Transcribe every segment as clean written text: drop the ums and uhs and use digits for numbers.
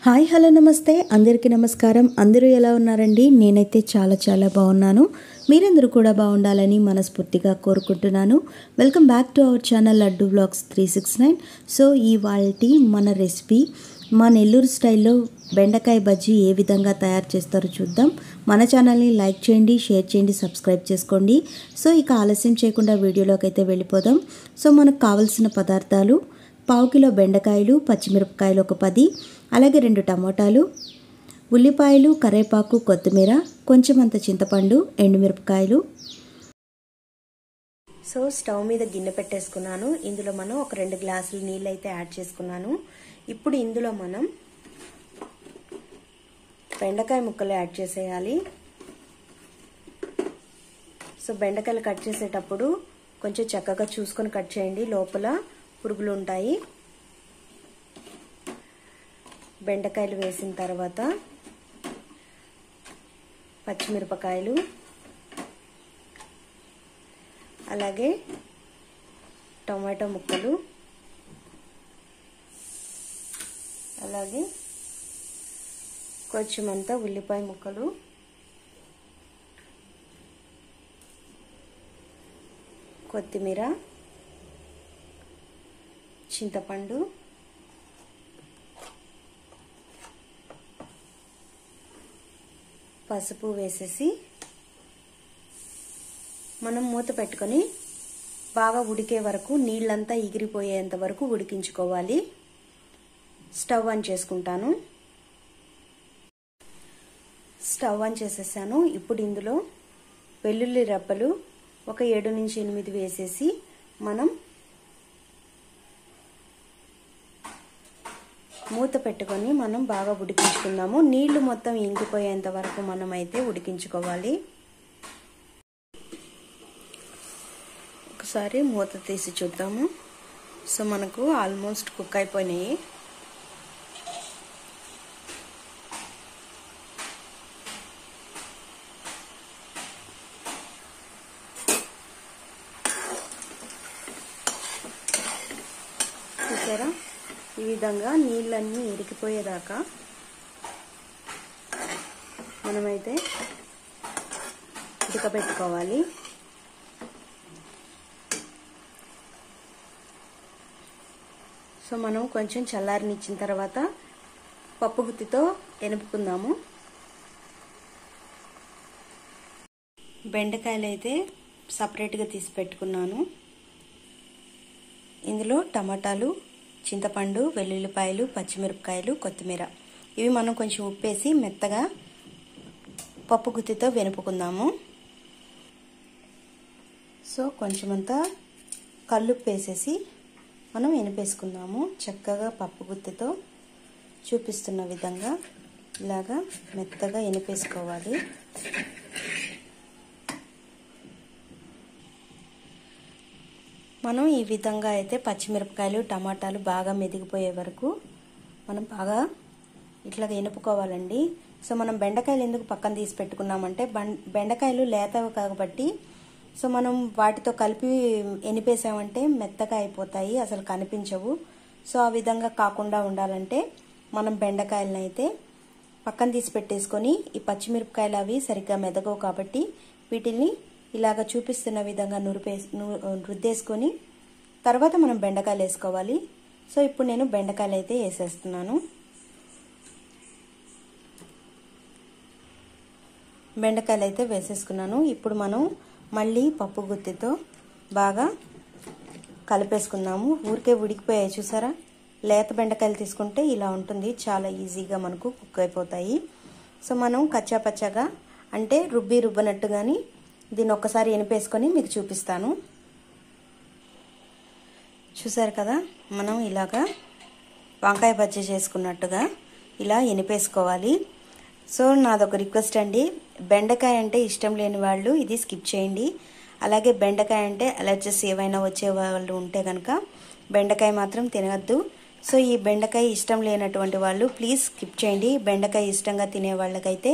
Hi hello నమస్తే అందరికీ నమస్కారం. అందరూ ఎలా ఉన్నారండి? నేనైతే చాలా బాగున్నాను. మీరందరూ కూడా బాగుండాలని మనస్ఫూర్తిగా కోరుకుంటున్నాను. Welcome back to our channel Laddu vlogs 369. So ఇవాల్టి మన రెసిపీ మా నెల్లూరు స్టైల్లో బెండకాయ బజ్జీ ఏ విధంగా తయారు చేస్తారో చూద్దాం. మన ఛానల్ని లైక్ చేయండి, షేర్ చేయండి, సబ్స్క్రైబ్ చేసుకోండి. సో ఇక ఆలస్యం చేయకుండా వీడియోలోకి అయితే వెళ్ళిపోదాం. సో మనకు కావాల్సిన పదార్థాలు: పావు కిలో బెండకాయలు, పచ్చిమిరపకాయలు ఒక 10, అలాగే 2 టమోటాలు, ఉల్లిపాయలు, కరివేపాకు, కొత్తిమీర, కొంచెం అంత చింతపండు, ఎండుమిరపకాయలు. సో స్టవ్ మీద గిన్నె పెట్టేసుకున్నాను. ఇందులో మనం ఒక 2 గ్లాసులు నీళ్ళు అయితే యాడ్ చేసుకున్నాను. ఇప్పుడు ఇందులో మనం బెండకాయ ముక్కలు యాడ్ చేసేయాలి. సో బెండకాయలు కట్ చేసేటప్పుడు కొంచెం చక్కగా చూసుకొని కట్ చేయండి, లోపల పురుగులు ఉంటాయి. బెండకాయలు వేసిన తర్వాత పచ్చిమిరపకాయలు, అలాగే టమాటో ముక్కలు, అలాగే కొంచెం అంతా ఉల్లిపాయ ముక్కలు, కొత్తిమీర, చింతపండు, పసుపు వేసేసి మనం మూత పెట్టుకొని బాగా ఉడికే వరకు, నీళ్ళంతా ఎగిరిపోయేంత వరకు ఉడికించుకోవాలి. స్టవ్ ఆన్ చేసుకుంటాను. స్టవ్ ఆన్ చేసేసాను. ఇప్పుడు ఇందులో వెల్లుల్లి రెబ్బలు ఒక 7 నుంచి 8 వేసేసి మనం మూత పెట్టుకొని మనం బాగా ఉడికించుకుందాము. నీళ్లు మొత్తం ఇంకిపోయేంత వరకు మనం అయితే ఉడికించుకోవాలి. ఒకసారి మూత తీసి చూద్దాము. సో మనకు ఆల్మోస్ట్ కుక్ అయిపోయినాయి. చూసారా, ఈ విధంగా నీళ్ళన్నీ ఇరికిపోయేదాకా మనమైతే ఉడకబెట్టుకోవాలి. సో మనం కొంచెం చల్లారనిచ్చిన తర్వాత పప్పు గుత్తితో ఎనుపుకుందాము. బెండకాయలు అయితే సపరేట్గా తీసి పెట్టుకున్నాను. ఇందులో టమాటాలు, చింతపండు, వెల్లుల్లిపాయలు, పచ్చిమిరపకాయలు, కొత్తిమీర, ఇవి మనం కొంచెం ఉప్పేసి మెత్తగా పప్పు గుత్తితో వెనుపుకుందాము. సో కొంచెమంతా కల్లుప్పు వేసేసి మనం వెనిపేసుకుందాము. చక్కగా పప్పు గుత్తితో చూపిస్తున్న విధంగా ఇలాగా మెత్తగా వెనిపేసుకోవాలి. మనం ఈ విధంగా అయితే పచ్చిమిరపకాయలు, టమాటాలు బాగా మెదిగిపోయే వరకు మనం బాగా ఇట్లా ఎనుపుకోవాలండి. సో మనం బెండకాయలు ఎందుకు పక్కన తీసి పెట్టుకున్నామంటే బెండకాయలు లేతవి కాబట్టి సో మనం వాటితో కలిపి ఎనిపేసామంటే మెత్తగా అయిపోతాయి, అసలు కనిపించవు. సో ఆ విధంగా కాకుండా ఉండాలంటే మనం బెండకాయలను అయితే పక్కన తీసి పెట్టేసుకొని, ఈ పచ్చిమిరపకాయలు అవి సరిగ్గా మెదగవు కాబట్టి వీటిని ఇలాగ చూపిస్తున్న విధంగా రుద్దేసుకొని తర్వాత మనం బెండకాయలు వేసుకోవాలి. సో ఇప్పుడు నేను బెండకాయలు అయితే వేసేస్తున్నాను. బెండకాయలు అయితే వేసేసుకున్నాను. ఇప్పుడు మనం మళ్ళీ పప్పు గుత్తితో బాగా కలిపేసుకుందాము. ఊరికే ఉడికిపోయాయి చూసారా. లేత బెండకాయలు తీసుకుంటే ఇలా ఉంటుంది, చాలా ఈజీగా మనకు కుక్ అయిపోతాయి. సో మనం కచ్చాపచ్చాగా అంటే రుబ్బనట్టుగాని దీన్ని ఒక్కసారి ఎనిపేసుకొని మీకు చూపిస్తాను. చూసారు కదా, మనం ఇలాగా వంకాయ బజ్జీ చేసుకున్నట్టుగా ఇలా ఎనిపేసుకోవాలి. సో నాదొక రిక్వెస్ట్ అండి, బెండకాయ అంటే ఇష్టం లేని వాళ్ళు ఇది స్కిప్ చేయండి. అలాగే బెండకాయ అంటే అలర్జీస్ ఏవైనా వచ్చే వాళ్ళు ఉంటే కనుక బెండకాయ మాత్రం తినవద్దు. సో ఈ బెండకాయ ఇష్టం లేనటువంటి వాళ్ళు ప్లీజ్ స్కిప్ చేయండి. బెండకాయ ఇష్టంగా తినే వాళ్ళకైతే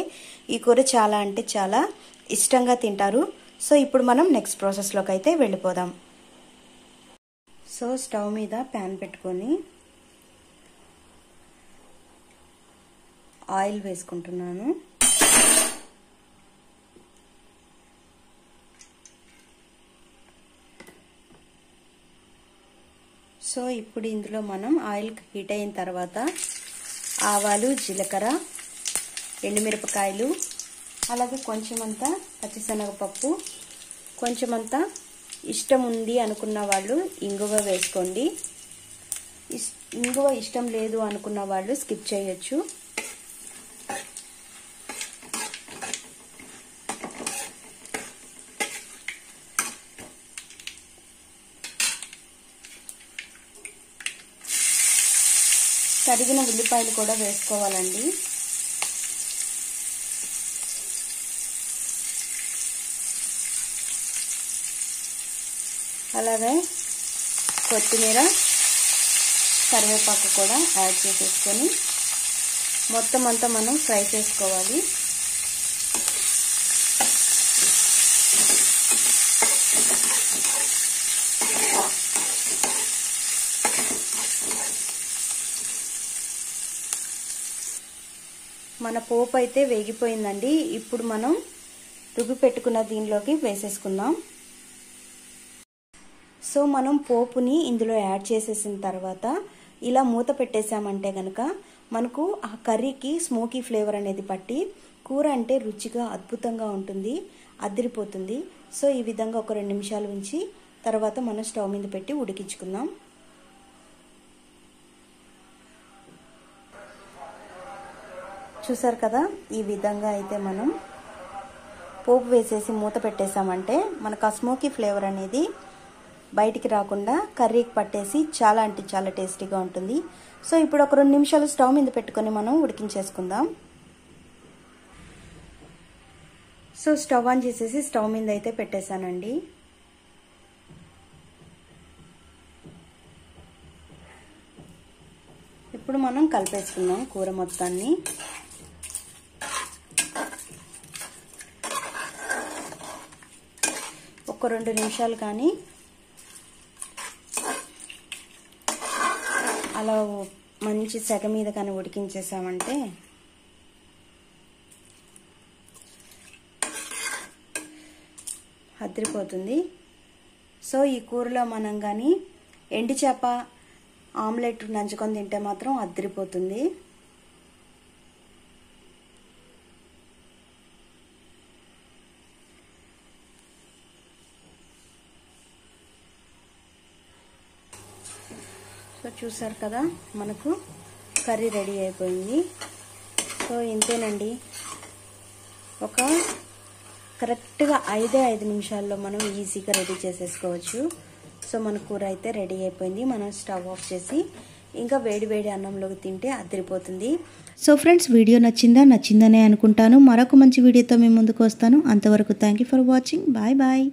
ఈ కూర చాలా అంటే చాలా ఇష్టంగా తింటారు. సో ఇప్పుడు మనం నెక్స్ట్ ప్రాసెస్లోకి అయితే వెళ్ళిపోదాం. సో స్టవ్ మీద ప్యాన్ పెట్టుకొని ఆయిల్ వేసుకుంటున్నాను. సో ఇప్పుడు ఇందులో మనం ఆయిల్ హీట్ అయిన తర్వాత ఆవాలు, జీలకర్ర, ఎండుమిరపకాయలు, అలాగే కొంచెమంతా పచ్చిశనగపప్పు, కొంచెమంతా ఇష్టం ఉంది అనుకున్న వాళ్ళు ఇంగువ వేసుకోండి. ఇంగువ ఇష్టం లేదు అనుకున్న వాళ్ళు స్కిప్ చేయొచ్చు. తరిగిన ఉల్లిపాయలు కూడా వేసుకోవాలండి. అలాగే కొత్తిమీర, కరివేపాకు కూడా యాడ్ చేసేసుకొని మొత్తం అంతా మనం ఫ్రై చేసుకోవాలి. మన పోపు అయితే వేగిపోయిందండి. ఇప్పుడు మనం రుబ్బి పెట్టుకున్న దీనిలోకి వేసేసుకుందాం. సో మనం పోపుని ఇందులో యాడ్ చేసేసిన తర్వాత ఇలా మూత పెట్టేసామంటే కనుక మనకు ఆ కర్రీకి స్మోకీ ఫ్లేవర్ అనేది పట్టి కూర అంటే రుచిగా అద్భుతంగా ఉంటుంది, అదిరిపోతుంది. సో ఈ విధంగా ఒక 2 నిమిషాలు ఉంచి తర్వాత మనం స్టవ్ మీద పెట్టి ఉడికించుకుందాం. చూసారు కదా, ఈ విధంగా అయితే మనం పోపు వేసేసి మూత పెట్టేసామంటే మనకు ఆ స్మోకీ ఫ్లేవర్ అనేది బయటికి రాకుండా కర్రీకి పట్టేసి చాలా అంటే చాలా టేస్టీగా ఉంటుంది. సో ఇప్పుడు ఒక 2 నిమిషాలు స్టవ్ మీద పెట్టుకొని మనం ఉడికించేసుకుందాం. సో స్టవ్ ఆన్ చేసేసి స్టవ్ మీద అయితే పెట్టేశానండి. ఇప్పుడు మనం కలిపేసుకుందాం కూర మొత్తాన్ని. ఒక 2 నిమిషాలు కానీ అలా మంచి సెగ మీద కానీ ఉడికించేసామంటే అదిరిపోతుంది. సో ఈ కూరలో మనం కానీ ఎండు చేప ఆమ్లెట్ నంచుకొని తింటే మాత్రం అదిరిపోతుంది. సో చూసారు కదా, మనకు కర్రీ రెడీ అయిపోయింది. సో ఇంతేనండి, ఒక కరెక్ట్గా 5 నిమిషాల్లో మనం ఈజీగా రెడీ చేసేసుకోవచ్చు. సో మన కూర అయితే రెడీ అయిపోయింది. మనం స్టవ్ ఆఫ్ చేసి ఇంకా వేడి వేడి అన్నంలోకి తింటే అదిరిపోతుంది. సో ఫ్రెండ్స్, వీడియో నచ్చిందనే అనుకుంటాను. మరొక మంచి వీడియోతో మేము ముందుకు వస్తాను. అంతవరకు thank you for watching. Bye bye.